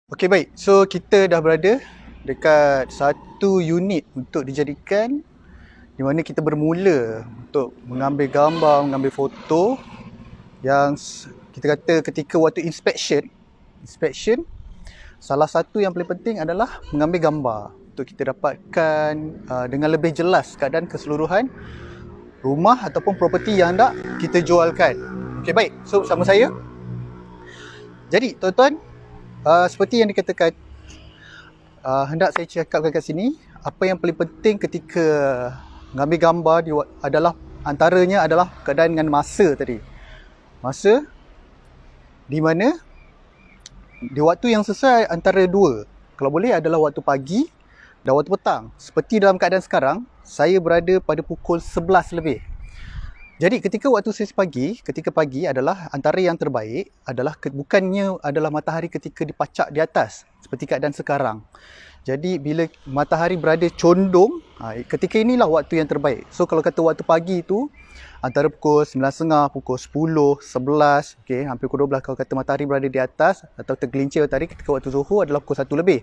Okey, baik. So kita dah berada dekat satu unit untuk dijadikan, di mana kita bermula untuk mengambil gambar, mengambil foto yang kita kata ketika waktu inspection, salah satu yang paling penting adalah mengambil gambar untuk kita dapatkan dengan lebih jelas keadaan keseluruhan rumah ataupun properti yang nak kita jualkan. Okey, baik. So bersama saya. Jadi tuan-tuan, seperti yang dikatakan, hendak saya cakapkan kat sini, apa yang paling penting ketika mengambil gambar adalah antaranya adalah keadaan dengan masa tadi. Masa di mana di waktu yang sesuai antara dua. Kalau boleh adalah waktu pagi dan waktu petang. Seperti dalam keadaan sekarang, saya berada pada pukul 11 lebih. Jadi ketika pagi adalah antara yang terbaik adalah bukannya adalah matahari ketika dipacak di atas seperti keadaan sekarang. Jadi bila matahari berada condong, ketika inilah waktu yang terbaik. So kalau kata waktu pagi itu antara pukul 9.30, pukul 10, 11, okay, hampir pukul 12 kalau kata matahari berada di atas atau tergelincir matahari ketika waktu zuhur adalah pukul 1 lebih.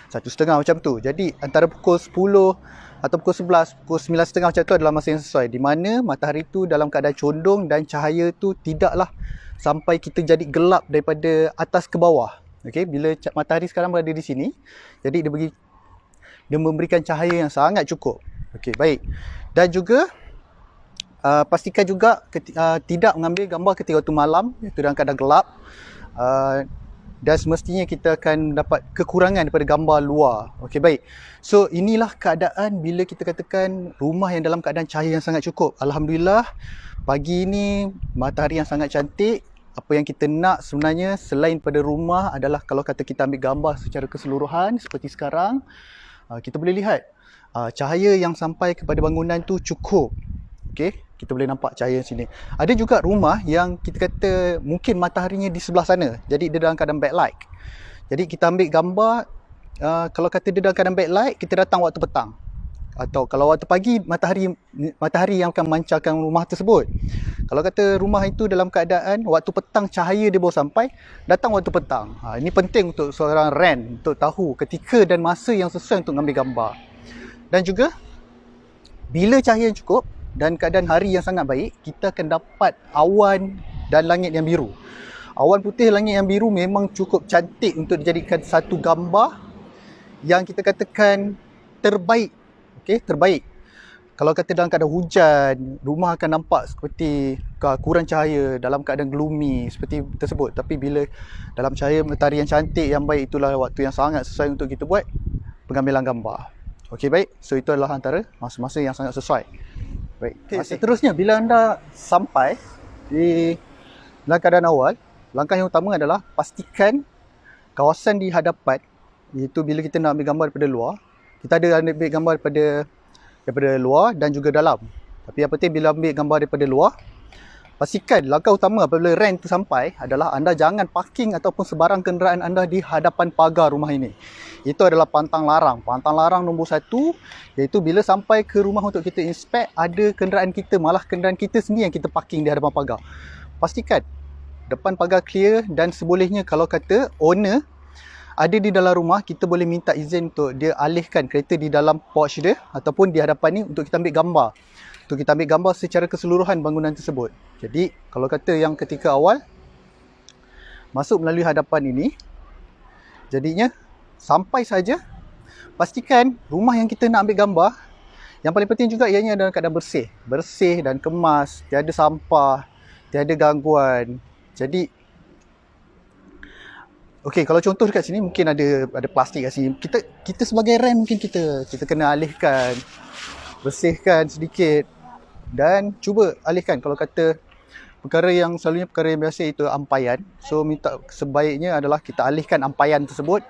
1.30 macam tu. Jadi antara pukul 10 atau pukul 11, pukul 9.30 macam tu adalah masa yang sesuai. Di mana matahari tu dalam keadaan condong dan cahaya tu tidaklah sampai kita jadi gelap daripada atas ke bawah. Okey, bila matahari sekarang berada di sini, jadi dia memberikan cahaya yang sangat cukup. Okey, baik. Dan juga pastikan juga tidak mengambil gambar ketika waktu malam, iaitu dalam keadaan gelap. Dan semestinya kita akan dapat kekurangan daripada gambar luar. Okey, baik. So inilah keadaan bila kita katakan rumah yang dalam keadaan cahaya yang sangat cukup. Alhamdulillah, pagi ini matahari yang sangat cantik. Apa yang kita nak sebenarnya selain pada rumah adalah kalau kata kita ambil gambar secara keseluruhan seperti sekarang, kita boleh lihat cahaya yang sampai kepada bangunan tu cukup. Okey, kita boleh nampak cahaya sini. Ada juga rumah yang kita kata mungkin mataharinya di sebelah sana. Jadi dia dalam keadaan backlight. Jadi kita ambil gambar, kalau kata dia dalam keadaan backlight, kita datang waktu petang. Atau kalau waktu pagi, matahari yang akan memancarkan rumah tersebut. Kalau kata rumah itu dalam keadaan waktu petang cahaya dia baru sampai, datang waktu petang. Ini penting untuk seorang rent untuk tahu ketika dan masa yang sesuai untuk mengambil gambar. Dan juga bila cahaya yang cukup dan keadaan hari yang sangat baik, kita akan dapat awan dan langit yang biru. Awan putih, langit yang biru memang cukup cantik untuk dijadikan satu gambar yang kita katakan terbaik. Okey, terbaik. Kalau kata dalam keadaan hujan, rumah akan nampak seperti kurang cahaya, dalam keadaan gloomy seperti tersebut. Tapi bila dalam cahaya matahari yang cantik, yang baik, itulah waktu yang sangat sesuai untuk kita buat pengambilan gambar. Okey, baik. So itu adalah antara masa-masa yang sangat sesuai. Baik. Seterusnya, bila anda sampai di dalam keadaan awal, langkah yang utama adalah pastikan kawasan di hadapan, iaitu bila kita nak ambil gambar daripada luar, kita ada ambil gambar daripada luar dan juga dalam. Tapi yang penting bila ambil gambar daripada luar, pastikan langkah utama apabila rent tu sampai adalah anda jangan parking ataupun sebarang kenderaan anda di hadapan pagar rumah ini. Itu adalah pantang larang. Pantang larang nombor 1, iaitu bila sampai ke rumah untuk kita inspect, ada kenderaan kita, malah kenderaan kita sendiri yang kita parking di hadapan pagar. Pastikan depan pagar clear, dan sebolehnya kalau kata owner ada di dalam rumah, kita boleh minta izin untuk dia alihkan kereta di dalam porch dia ataupun di hadapan ni untuk kita ambil gambar. Untuk kita ambil gambar secara keseluruhan bangunan tersebut. Jadi kalau kata yang ketika awal masuk melalui hadapan ini, jadinya sampai saja pastikan rumah yang kita nak ambil gambar, yang paling penting juga ianya dalam keadaan bersih. Bersih dan kemas, tiada sampah, tiada gangguan. Jadi okey, kalau contoh dekat sini mungkin ada plastik kat sini. Kita sebagai rent mungkin kita kena alihkan, bersihkan sedikit dan cuba alihkan. Kalau kata perkara yang biasa itu ampaian. So minta sebaiknya adalah kita alihkan ampaian tersebut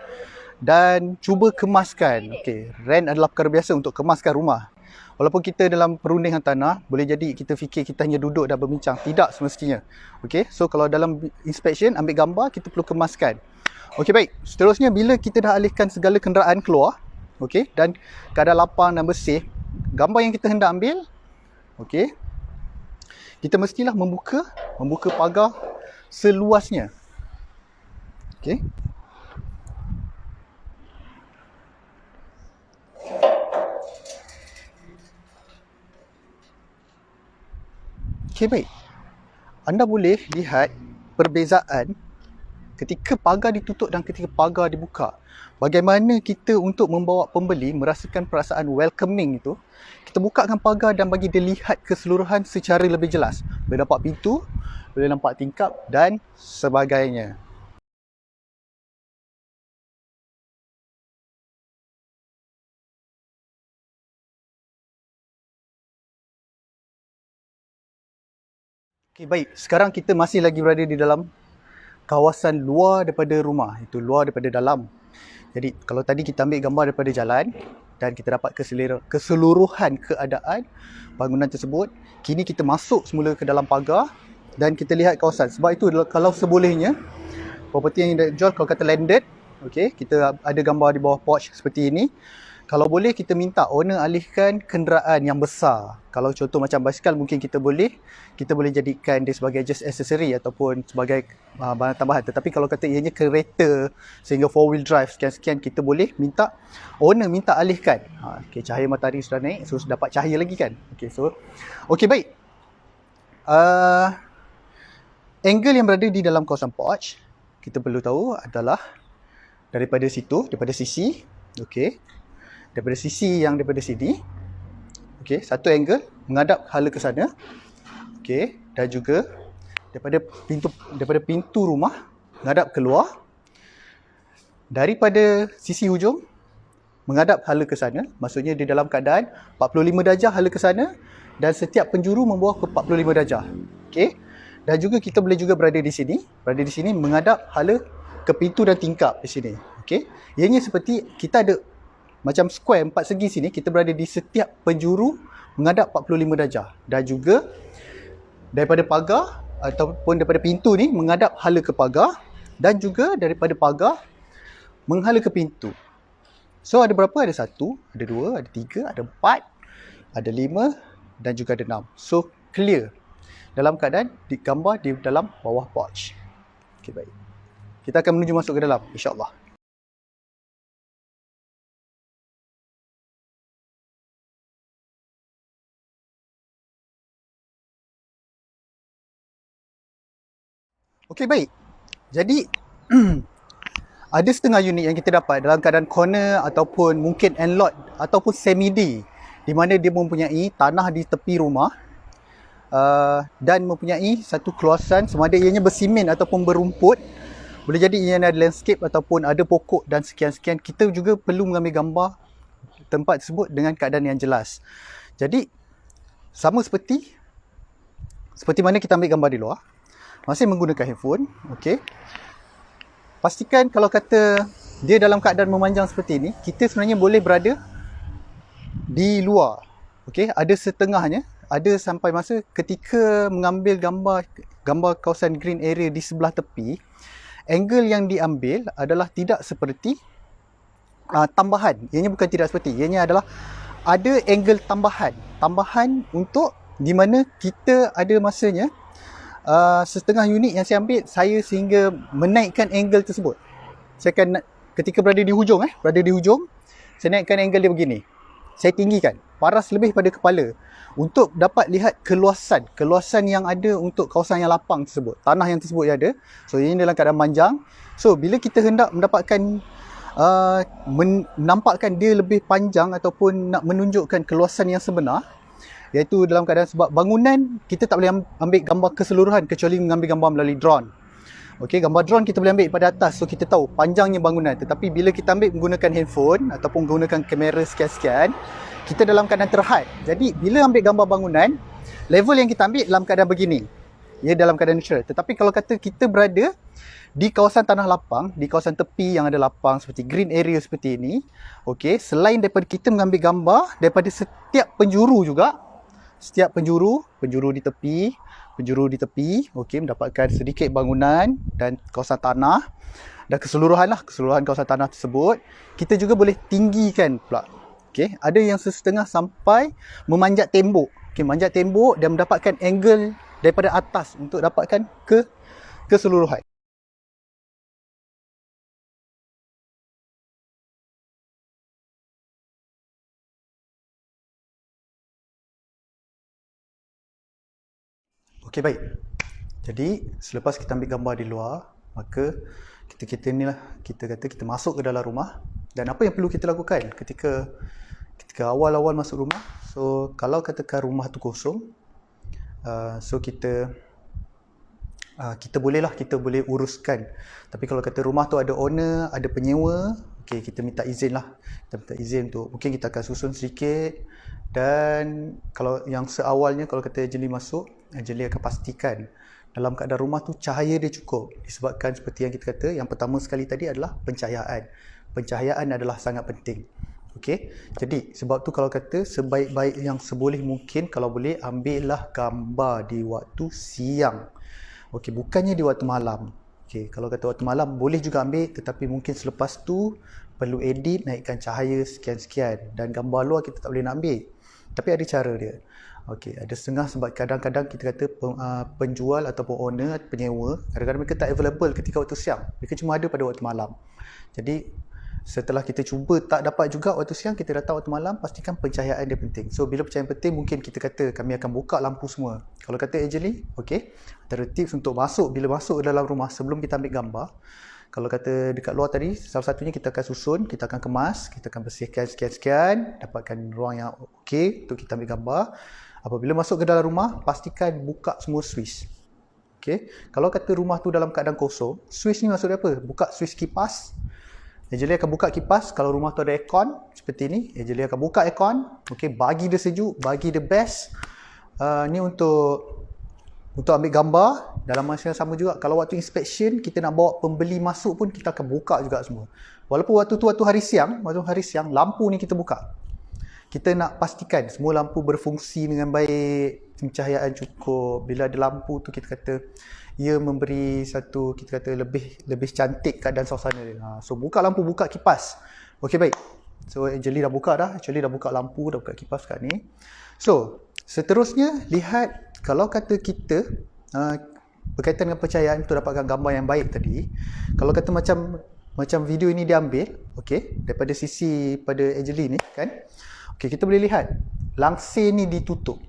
dan cuba kemaskan. Okey, rent adalah perkara biasa untuk kemaskan rumah. Walaupun kita dalam perundingan tanah, boleh jadi kita fikir kita hanya duduk dan berbincang. Tidak semestinya. Okey, so kalau dalam inspection, ambil gambar, kita perlu kemaskan. Okey, baik. Seterusnya, bila kita dah alihkan segala kenderaan keluar, okey, dan keadaan lapang dan bersih, gambar yang kita hendak ambil, okey, kita mestilah membuka pagar seluasnya. Okey. Okey, baik. Anda boleh lihat perbezaan ketika pagar ditutup dan ketika pagar dibuka. Bagaimana kita untuk membawa pembeli merasakan perasaan welcoming itu, kita bukakan pagar dan bagi dia lihat keseluruhan secara lebih jelas. Boleh nampak pintu, boleh nampak tingkap dan sebagainya. Okey, baik. Sekarang kita masih lagi berada di dalam kawasan luar daripada rumah. Itu luar daripada dalam. Jadi kalau tadi kita ambil gambar daripada jalan dan kita dapat keseluruhan keadaan bangunan tersebut, kini kita masuk semula ke dalam pagar dan kita lihat kawasan. Sebab itu kalau sebolehnya properti yang dijual kalau kata landed, okey, kita ada gambar di bawah porch seperti ini. Kalau boleh kita minta owner alihkan kenderaan yang besar. Kalau contoh macam basikal mungkin kita boleh jadikan dia sebagai just accessory ataupun sebagai barang tambahan. Tetapi kalau kata ianya kereta sehingga 4-wheel drive sekian-sekian, kita boleh minta owner minta alihkan. Okay, cahaya matahari sudah naik, so dapat cahaya lagi kan. Okay, baik. Angle yang berada di dalam kawasan porch kita perlu tahu adalah daripada situ, daripada sisi, okey. Daripada sisi yang daripada sini, okey, satu angle menghadap hala ke sana. Okey, dan juga daripada pintu rumah menghadap keluar. Daripada sisi hujung menghadap hala ke sana, maksudnya di dalam keadaan 45 darjah hala ke sana dan setiap penjuru membawa ke 45 darjah. Okey. Dan juga kita boleh juga berada di sini menghadap hala ke pintu dan tingkap di sini. Okey. Ianya seperti kita ada macam square 4 segi sini, kita berada di setiap penjuru menghadap 45 darjah. Dan juga daripada pagar ataupun daripada pintu ni menghadap hala ke pagar dan juga daripada pagar menghala ke pintu. So ada berapa? Ada 1, ada 2, ada 3, ada 4, ada 5 dan juga ada 6. So clear dalam keadaan digambar di dalam bawah porch. Okay, baik. Kita akan menuju masuk ke dalam, insyaAllah. Okey, baik. Jadi ada setengah unit yang kita dapat dalam keadaan corner ataupun mungkin end-lot ataupun semi-D, di mana dia mempunyai tanah di tepi rumah dan mempunyai satu keluasan sama ada ianya bersimen ataupun berumput. Boleh jadi ianya ada landscape ataupun ada pokok dan sekian-sekian. Kita juga perlu mengambil gambar tempat tersebut dengan keadaan yang jelas. Jadi sama seperti mana kita ambil gambar di luar, masih menggunakan handphone. Okey. Pastikan kalau kata dia dalam keadaan memanjang seperti ini, kita sebenarnya boleh berada di luar. Okey, ada setengahnya, ada sampai masa ketika mengambil gambar kawasan green area di sebelah tepi, angle yang diambil adalah tidak seperti tambahan. Ianya bukan tidak seperti, ianya adalah ada angle tambahan untuk di mana kita ada masanya setengah unit yang saya ambil, saya sehingga menaikkan angle tersebut. Saya akan ketika berada di hujung, saya naikkan angle dia begini. Saya tinggikan, paras lebih pada kepala untuk dapat lihat keluasan yang ada untuk kawasan yang lapang tersebut, tanah yang tersebut yang ada. So ini dalam keadaan panjang. So bila kita hendak mendapatkan menampakkan dia lebih panjang ataupun nak menunjukkan keluasan yang sebenar, iaitu dalam keadaan sebab bangunan kita tak boleh ambil gambar keseluruhan kecuali mengambil gambar melalui drone. Okey, gambar drone kita boleh ambil pada atas, so kita tahu panjangnya bangunan. Tetapi bila kita ambil menggunakan handphone ataupun menggunakan kamera sekian-sekian, kita dalam keadaan terhad. Jadi bila ambil gambar bangunan, level yang kita ambil dalam keadaan begini, ia dalam keadaan natural. Tetapi kalau kata kita berada di kawasan tanah lapang, di kawasan tepi yang ada lapang seperti green area seperti ini, okey, selain daripada kita mengambil gambar daripada setiap penjuru juga, setiap penjuru di tepi, okey, mendapatkan sedikit bangunan dan kawasan tanah dan keseluruhan kawasan tanah tersebut, kita juga boleh tinggikan pula. Okey, ada yang setengah sampai memanjat tembok. Okey, manjat tembok dan mendapatkan angle daripada atas untuk dapatkan keseluruhan. Okey, baik. Jadi selepas kita ambil gambar di luar, maka kita ni lah, kita kata kita masuk ke dalam rumah. Dan apa yang perlu kita lakukan ketika awal-awal masuk rumah? So kalau katakan rumah tu kosong, so kita boleh uruskan. Tapi kalau kata rumah tu ada owner, ada penyewa, okey, kita minta izin lah. Kita minta izin untuk, mungkin kita akan susun sedikit. Dan kalau yang seawalnya, kalau kata Angelie masuk, Angelie akan pastikan dalam keadaan rumah tu cahaya dia cukup. Disebabkan seperti yang kita kata, yang pertama sekali tadi adalah pencahayaan. Pencahayaan adalah sangat penting. Okey, jadi sebab tu kalau kata sebaik-baik yang seboleh mungkin, kalau boleh ambillah gambar di waktu siang. Okey, bukannya di waktu malam. Okey, kalau kata waktu malam boleh juga ambil, tetapi mungkin selepas tu perlu edit, naikkan cahaya sekian-sekian, dan gambar luar kita tak boleh nak ambil. Tapi ada cara dia. Okey, ada setengah sebab kadang-kadang kita kata penjual ataupun owner, penyewa, kadang-kadang mereka tak available ketika waktu siang. Mereka cuma ada pada waktu malam. Jadi setelah kita cuba tak dapat juga waktu siang, kita datang waktu malam, pastikan pencahayaan dia penting. So bila pencahayaan penting, mungkin kita kata kami akan buka lampu semua. Kalau kata Angelie, okey, antara tips untuk bila masuk ke dalam rumah sebelum kita ambil gambar, kalau kata dekat luar tadi, salah satunya kita akan susun, kita akan kemas, kita akan bersihkan sekian-sekian, dapatkan ruang yang okey untuk kita ambil gambar. Apabila masuk ke dalam rumah, pastikan buka semua switch. Okey, kalau kata rumah tu dalam keadaan kosong, switch ni maksud dia apa? Buka switch kipas. Angelie akan buka kipas. Kalau rumah tu ada aircon seperti ni, Angelie akan buka aircon. Okey, bagi dia sejuk, bagi dia best. Ni untuk ambil gambar. Dalam masa yang sama juga, kalau waktu inspection kita nak bawa pembeli masuk pun, kita akan buka juga semua. Walaupun waktu hari siang, lampu ni kita buka. Kita nak pastikan semua lampu berfungsi dengan baik, pencahayaan cukup. Bila ada lampu tu, kita kata ia memberi satu, kita kata lebih cantik keadaan suasana dia. So buka lampu, buka kipas. Okey, baik. So Angelie dah buka dah. Angelie dah buka lampu, dah buka kipas kat ni. So seterusnya, lihat kalau kata kita berkaitan dengan pencahayaan untuk dapatkan gambar yang baik tadi. Kalau kata macam video ini diambil, okey, daripada sisi pada Angelie ni kan. Okey, kita boleh lihat langsir ni ditutup.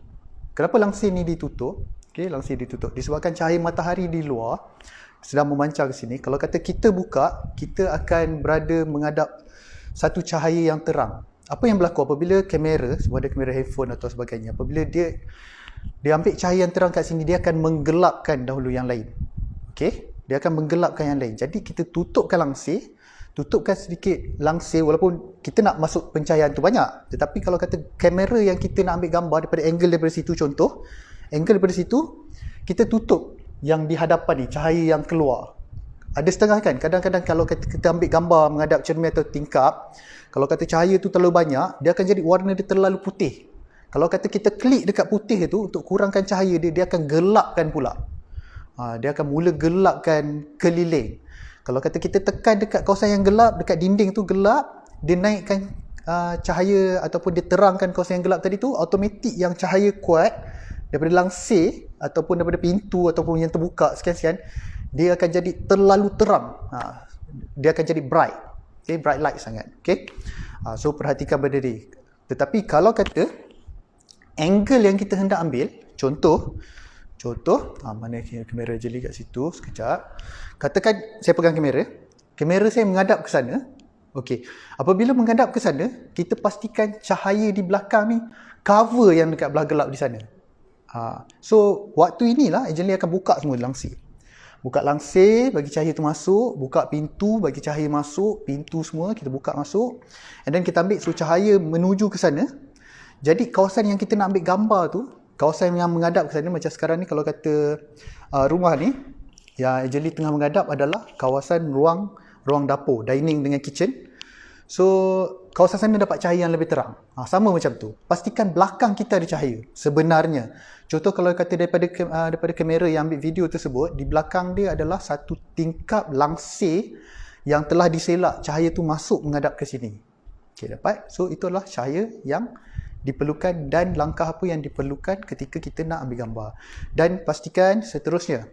Kenapa langsir ni ditutup? Okey, langsir ditutup disebabkan cahaya matahari di luar sedang memancar ke sini. Kalau kata kita buka, kita akan berada menghadap satu cahaya yang terang. Apa yang berlaku apabila kamera, sebab ada kamera handphone atau sebagainya, apabila dia ambil cahaya yang terang kat sini, dia akan menggelapkan dahulu yang lain. Okey, dia akan menggelapkan yang lain. Jadi kita tutupkan langsir, tutupkan sedikit langsir, walaupun kita nak masuk pencahayaan tu banyak. Tetapi kalau kata kamera yang kita nak ambil gambar daripada angle daripada situ, contoh angle daripada situ, kita tutup yang di hadapan ni, cahaya yang keluar. Ada setengah kan, kadang-kadang kalau kita ambil gambar menghadap cermin atau tingkap, kalau kata cahaya tu terlalu banyak, dia akan jadi warna dia terlalu putih. Kalau kata kita klik dekat putih tu untuk kurangkan cahaya dia akan gelapkan pula. Dia akan mula gelapkan keliling. Kalau kata kita tekan dekat kawasan yang gelap, dekat dinding tu gelap, dia naikkan cahaya ataupun dia terangkan kawasan yang gelap tadi tu, automatik yang cahaya kuat daripada langsir ataupun daripada pintu ataupun yang terbuka sekian-sekian, dia akan jadi terlalu terang. Dia akan jadi bright. Okay, bright light sangat. Okay. So perhatikan benda ni. Tetapi kalau kata angle yang kita hendak ambil, contoh, mana kamera Angelie kat situ, sekejap. Katakan saya pegang kamera saya menghadap ke sana. Okey. Apabila menghadap ke sana, kita pastikan cahaya di belakang ni cover yang dekat belah gelap di sana. So waktu inilah Angelie akan buka semua langsir. Buka langsir, bagi cahaya tu masuk, buka pintu, bagi cahaya masuk, pintu semua kita buka masuk. And then kita ambil so cahaya menuju ke sana. Jadi kawasan yang kita nak ambil gambar tu, kawasan yang menghadap ke sana, macam sekarang ni kalau kata rumah ni yang Angelie tengah menghadap adalah kawasan ruang dapur, dining dengan kitchen. So kawasan sana dapat cahaya yang lebih terang. Sama macam tu. Pastikan belakang kita ada cahaya sebenarnya. Contoh kalau kata daripada kamera yang ambil video tersebut, di belakang dia adalah satu tingkap langsir yang telah diselak, cahaya tu masuk menghadap ke sini. Okey, dapat? So itu adalah cahaya yang diperlukan dan langkah apa yang diperlukan ketika kita nak ambil gambar. Dan pastikan seterusnya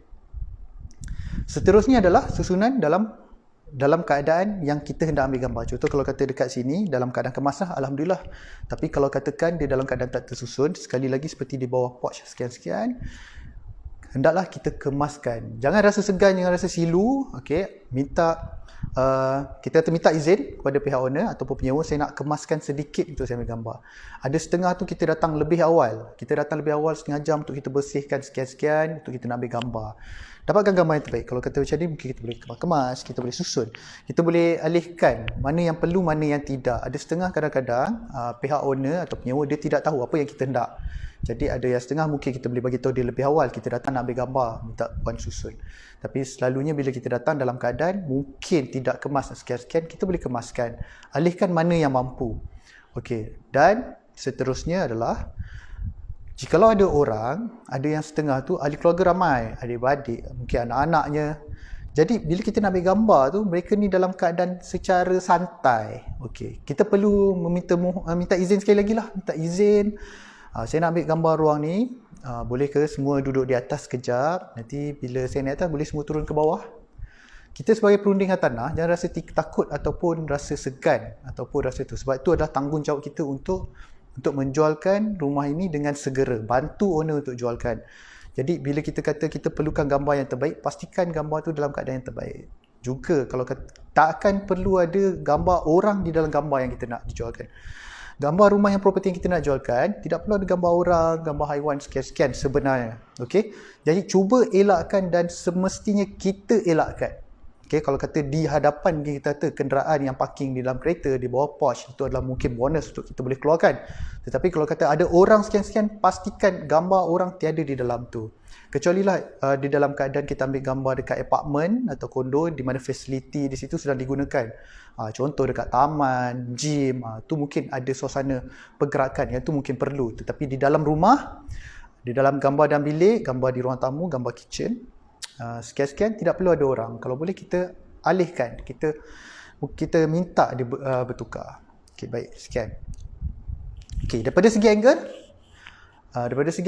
adalah susunan dalam keadaan yang kita hendak ambil gambar. Contoh kalau kata dekat sini dalam keadaan kemas, alhamdulillah. Tapi kalau katakan dia dalam keadaan tak tersusun, sekali lagi seperti di bawah pouch sekian-sekian, hendaklah kita kemaskan. Jangan rasa segan, jangan rasa silu. Okey, kita minta izin kepada pihak owner ataupun penyewa, saya nak kemaskan sedikit untuk saya ambil gambar. Ada setengah tu kita datang lebih awal. Kita datang lebih awal setengah jam untuk kita bersihkan sekian-sekian untuk kita nak ambil gambar. Dapatkan gambar yang terbaik. Kalau kata macam ni, mungkin kita boleh kemas, kita boleh susun. Kita boleh alihkan mana yang perlu, mana yang tidak. Ada setengah kadang-kadang pihak owner atau penyewa dia tidak tahu apa yang kita hendak. Jadi ada yang setengah mungkin kita boleh bagi tahu dia lebih awal. Kita datang nak ambil gambar, minta puan susun. Tapi selalunya bila kita datang dalam keadaan mungkin tidak kemas sekian-sekian, kita boleh kemaskan. Alihkan mana yang mampu. Okey. Dan seterusnya adalah, jikalau ada orang, ada yang setengah tu ahli keluarga ramai, adik-beradik, mungkin anak-anaknya. Jadi bila kita nak ambil gambar tu, mereka ni dalam keadaan secara santai. Okey, kita perlu minta izin sekali lagi lah, minta izin. Saya nak ambil gambar ruang ni, boleh ke semua duduk di atas sekejap, nanti bila saya naik atas boleh semua turun ke bawah. Kita sebagai perunding hartanah jangan rasa takut ataupun rasa segan ataupun rasa tu, sebab itu adalah tanggungjawab kita untuk menjualkan rumah ini dengan segera, bantu owner untuk jualkan. Jadi bila kita kata kita perlukan gambar yang terbaik, pastikan gambar tu dalam keadaan yang terbaik. Juga kalau tak akan perlu ada gambar orang di dalam gambar yang kita nak dijualkan. Gambar rumah yang properti yang kita nak jualkan, tidak perlu ada gambar orang, gambar haiwan sekian-sekian sebenarnya. Okey? Jadi cuba elakkan dan semestinya kita elakkan. Okay, kalau kata di hadapan kita kata kenderaan yang parking di dalam kereta, di bawah porch, itu adalah mungkin bonus untuk kita boleh keluarkan. Tetapi kalau kata ada orang sekian-sekian, pastikan gambar orang tiada di dalam tu. Kecuali lah di dalam keadaan kita ambil gambar dekat apartmen atau kondo di mana fasiliti di situ sedang digunakan. Contoh dekat taman, gym, tu mungkin ada suasana pergerakan yang tu mungkin perlu. Tetapi di dalam rumah, di dalam gambar dalam bilik, gambar di ruang tamu, gambar kitchen, sekian-sekian tidak perlu ada orang. Kalau boleh kita alihkan, kita minta dia bertukar. Okey, baik, sekian. Okey, daripada segi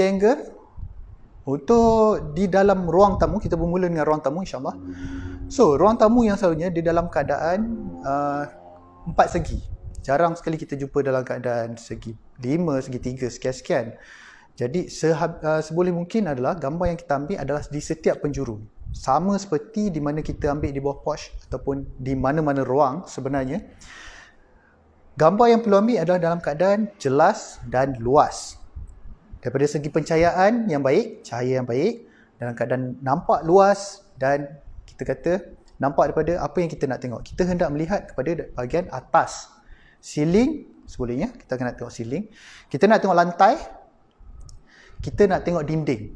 angle, untuk di dalam ruang tamu, kita bermula dengan ruang tamu insya-Allah. So, ruang tamu yang selalunya di dalam keadaan 4 segi. Jarang sekali kita jumpa dalam keadaan segi 5, segi 3, sekian-sekian. Jadi seboleh mungkin adalah gambar yang kita ambil adalah di setiap penjuru. Sama seperti di mana kita ambil di bawah porch ataupun di mana-mana ruang sebenarnya. Gambar yang perlu ambil adalah dalam keadaan jelas dan luas. Daripada segi pencahayaan yang baik, cahaya yang baik, dalam keadaan nampak luas dan kita kata nampak daripada apa yang kita nak tengok. Kita hendak melihat kepada bahagian atas. Ceiling, sebolehnya kita akan nak tengok ceiling. Kita nak tengok lantai. Kita nak tengok dinding.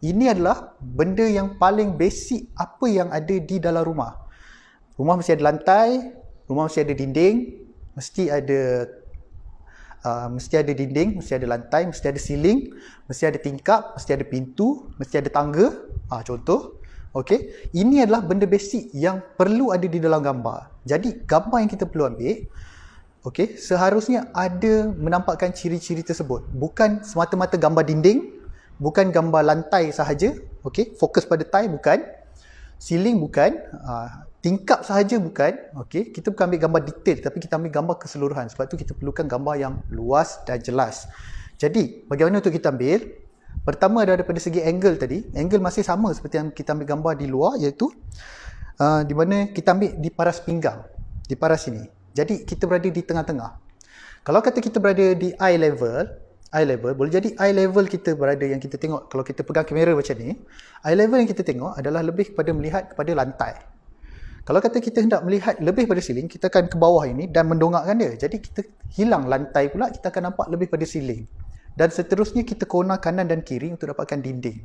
Ini adalah benda yang paling basic apa yang ada di dalam rumah. Rumah mesti ada lantai, rumah mesti ada dinding, mesti ada dinding, mesti ada lantai, mesti ada ceiling, mesti ada tingkap, mesti ada pintu, mesti ada tangga. Contoh. Okey, ini adalah benda basic yang perlu ada di dalam gambar. Jadi gambar yang kita perlu ambil, okey, seharusnya ada menampakkan ciri-ciri tersebut. Bukan semata-mata gambar dinding, bukan gambar lantai sahaja, okey, fokus pada tile bukan, ceiling bukan, tingkap sahaja bukan, okey, kita bukan ambil gambar detail tapi kita ambil gambar keseluruhan. Sebab tu kita perlukan gambar yang luas dan jelas. Jadi, bagaimana untuk kita ambil? Pertama daripada segi angle tadi, angle masih sama seperti yang kita ambil gambar di luar, iaitu di mana kita ambil di paras pinggang, di paras sini. Jadi kita berada di tengah-tengah. Kalau kata kita berada di eye level, boleh jadi eye level kita berada yang kita tengok, kalau kita pegang kamera macam ni, eye level yang kita tengok adalah lebih kepada melihat kepada lantai. Kalau kata kita hendak melihat lebih pada ceiling, kita akan ke bawah ini dan mendongakkan dia. Jadi kita hilang lantai pula, kita akan nampak lebih pada ceiling. Dan seterusnya kita corner kanan dan kiri untuk dapatkan dinding.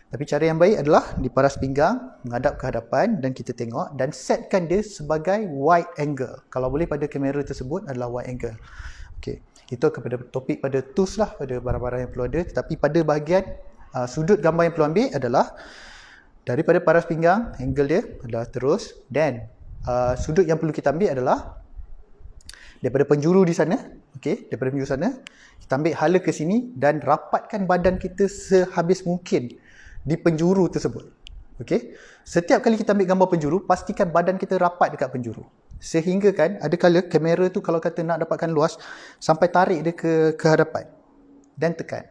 Tapi cara yang baik adalah di paras pinggang, menghadap ke hadapan dan kita tengok dan setkan dia sebagai wide angle. Kalau boleh pada kamera tersebut adalah wide angle. Okey, itu kepada topik pada tools lah, pada barang-barang yang perlu ada. Tetapi pada bahagian sudut gambar yang perlu ambil adalah daripada paras pinggang, angle dia adalah terus, dan sudut yang perlu kita ambil adalah daripada penjuru di sana, okey, daripada penjuru sana, kita ambil hala ke sini dan rapatkan badan kita sehabis mungkin di penjuru tersebut. Okey. Setiap kali kita ambil gambar penjuru, pastikan badan kita rapat dekat penjuru. Sehingga kan ada kala kamera tu kalau kata nak dapatkan luas, sampai tarik dia ke hadapan dan tekan.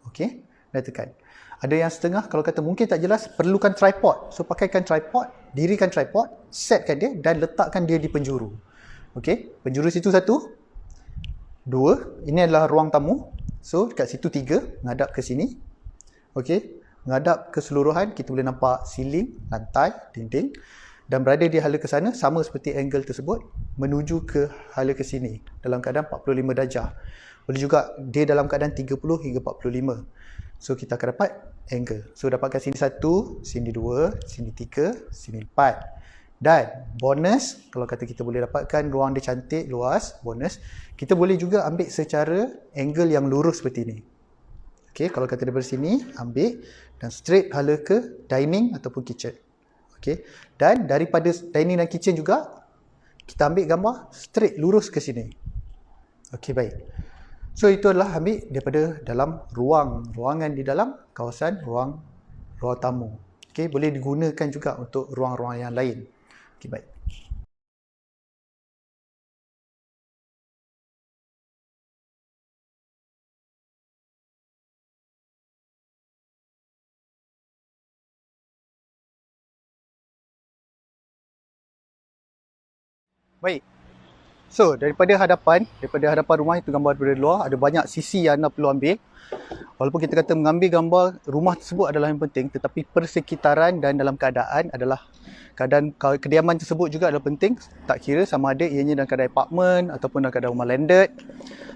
Okey, dan tekan. Ada yang setengah, kalau kata mungkin tak jelas, perlukan tripod. So pakaikan tripod, dirikan tripod, setkan dia dan letakkan dia di penjuru. Okey, penjuru situ 1, 2, ini adalah ruang tamu. So dekat situ 3, ngadap ke sini. Okey, ngadap keseluruhan, kita boleh nampak siling, lantai, dinding. Dan berada di hala ke sana, sama seperti angle tersebut, menuju ke hala ke sini dalam keadaan 45 darjah. Boleh juga dia dalam keadaan 30 hingga 45. So kita akan dapat angle. So dapatkan sini 1, sini 2, sini 3, sini 4. Dan bonus, kalau kata kita boleh dapatkan ruang dia cantik, luas, bonus, kita boleh juga ambil secara angle yang lurus seperti ini. Okey, kalau kata daripada sini, ambil dan straight hala ke dining ataupun kitchen. Okey, dan daripada dining dan kitchen juga, kita ambil gambar straight lurus ke sini. Okey, baik. So itu adalah ambil daripada dalam ruangan di dalam kawasan ruang tamu. Okey, boleh digunakan juga untuk ruang-ruang yang lain. Okey, baik. Baik. So, daripada hadapan rumah itu gambar daripada luar, ada banyak sisi yang anda perlu ambil. Walaupun kita kata mengambil gambar rumah tersebut adalah yang penting, tetapi persekitaran dan dalam keadaan kediaman tersebut juga adalah penting. Tak kira sama ada ianya dalam keadaan apartmen ataupun dalam keadaan rumah landed.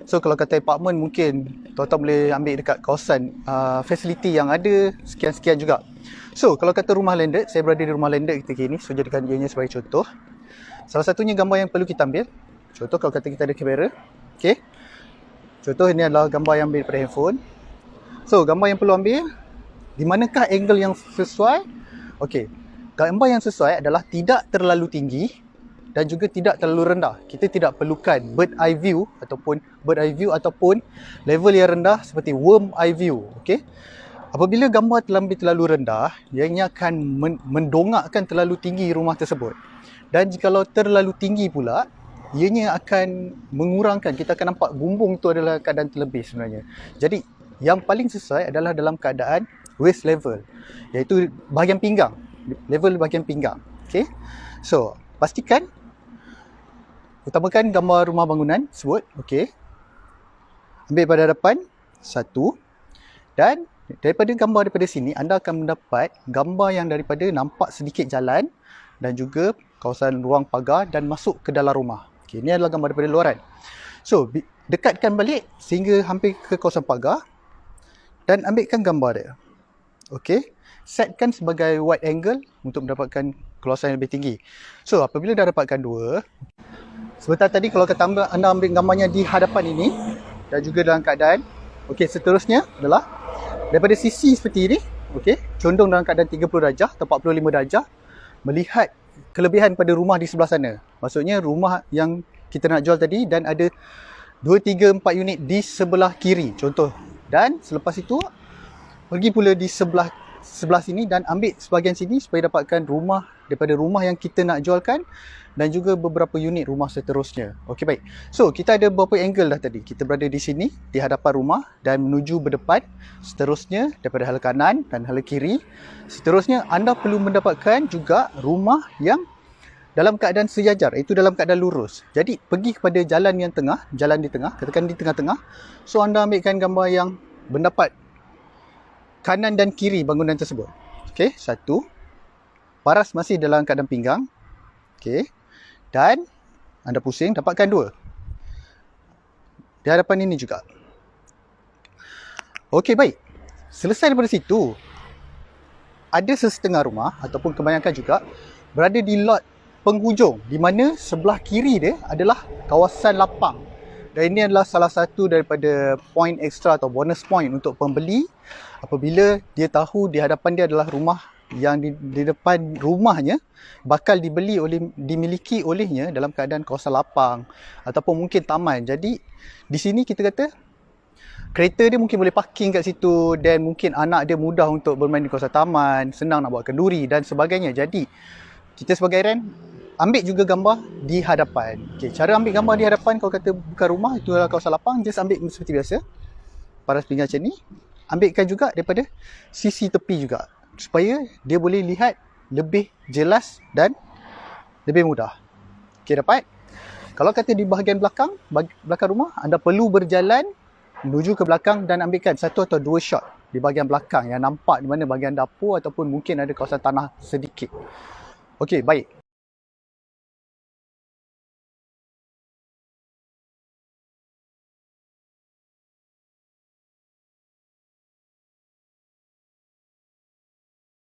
So, kalau kata apartmen mungkin tuan-tuan boleh ambil dekat kawasan fasiliti yang ada, sekian-sekian juga. So, kalau kata rumah landed, saya berada di rumah landed ketika ini. So, jadikan ianya sebagai contoh. Salah satunya gambar yang perlu kita ambil. Contoh kalau kata kita ada kamera. Okay. Contoh ini adalah gambar yang ambil daripada handphone. So, gambar yang perlu ambil, di manakah angle yang sesuai? Okey, gambar yang sesuai adalah tidak terlalu tinggi dan juga tidak terlalu rendah. Kita tidak perlukan bird eye view ataupun level yang rendah seperti worm eye view. Okey, apabila gambar terlalu rendah, ianya akan mendongakkan terlalu tinggi rumah tersebut. Dan jikalau terlalu tinggi pula, ianya akan mengurangkan, kita akan nampak bumbung itu adalah keadaan terlebih sebenarnya. Jadi yang paling sesuai adalah dalam keadaan waist level, iaitu bahagian pinggang, level bahagian pinggang. Okay, so pastikan utamakan gambar rumah bangunan tersebut. Okay, ambil pada hadapan 1, dan daripada gambar daripada sini anda akan mendapat gambar yang daripada nampak sedikit jalan dan juga kawasan ruang pagar dan masuk ke dalam rumah. Okay, ini adalah gambar daripada luaran. So, dekatkan balik sehingga hampir ke kawasan pagar dan ambilkan gambar dia. Okey, setkan sebagai wide angle untuk mendapatkan keluasan yang lebih tinggi. So, apabila dah dapatkan 2, sebentar tadi kalau kata anda ambil gambarnya di hadapan ini dan juga dalam keadaan, okey, seterusnya adalah daripada sisi seperti ini, okey, condong dalam keadaan 30 darjah atau 45 darjah, melihat kelebihan pada rumah di sebelah sana. Maksudnya rumah yang kita nak jual tadi dan ada 2, 3, 4 unit di sebelah kiri contoh. Dan selepas itu pergi pula di sebelah sini dan ambil sebahagian sini supaya dapatkan rumah daripada rumah yang kita nak jualkan dan juga beberapa unit rumah seterusnya. Okey, baik. So, kita ada beberapa angle dah tadi. Kita berada di sini di hadapan rumah dan menuju berdepan. Seterusnya daripada hala kanan dan hala kiri. Seterusnya anda perlu mendapatkan juga rumah yang dalam keadaan sejajar, iaitu dalam keadaan lurus. Jadi pergi kepada jalan yang tengah, jalan di tengah, katakan di tengah-tengah. So anda ambilkan gambar yang mendapat kanan dan kiri bangunan tersebut. Okey, 1. Paras masih dalam keadaan pinggang. Okey. Dan anda pusing, dapatkan 2. Di hadapan ini juga. Okey, baik. Selesai daripada situ, ada sesetengah rumah ataupun kebanyakan juga berada di lot penghujung, di mana sebelah kiri dia adalah kawasan lapang. Dan ini adalah salah satu daripada point extra atau bonus point untuk pembeli apabila dia tahu di hadapan dia adalah rumah yang di depan rumahnya bakal dimiliki olehnya dalam keadaan kawasan lapang ataupun mungkin taman. Jadi di sini kita kata kereta dia mungkin boleh parking kat situ dan mungkin anak dia mudah untuk bermain di kawasan taman, senang nak buat kenduri dan sebagainya. Jadi kita sebagai rent ambil juga gambar di hadapan. Okay, cara ambil gambar di hadapan kalau kata bukan rumah, itu adalah kawasan lapang, just ambil seperti biasa. Paras pinggang macam ni. ambilkan juga daripada sisi tepi juga supaya dia boleh lihat lebih jelas dan lebih mudah. Okey, dapat? Kalau kata di bahagian belakang rumah, anda perlu berjalan menuju ke belakang dan ambilkan satu atau dua shot di bahagian belakang yang nampak di mana bahagian dapur ataupun mungkin ada kawasan tanah sedikit. Okey, baik.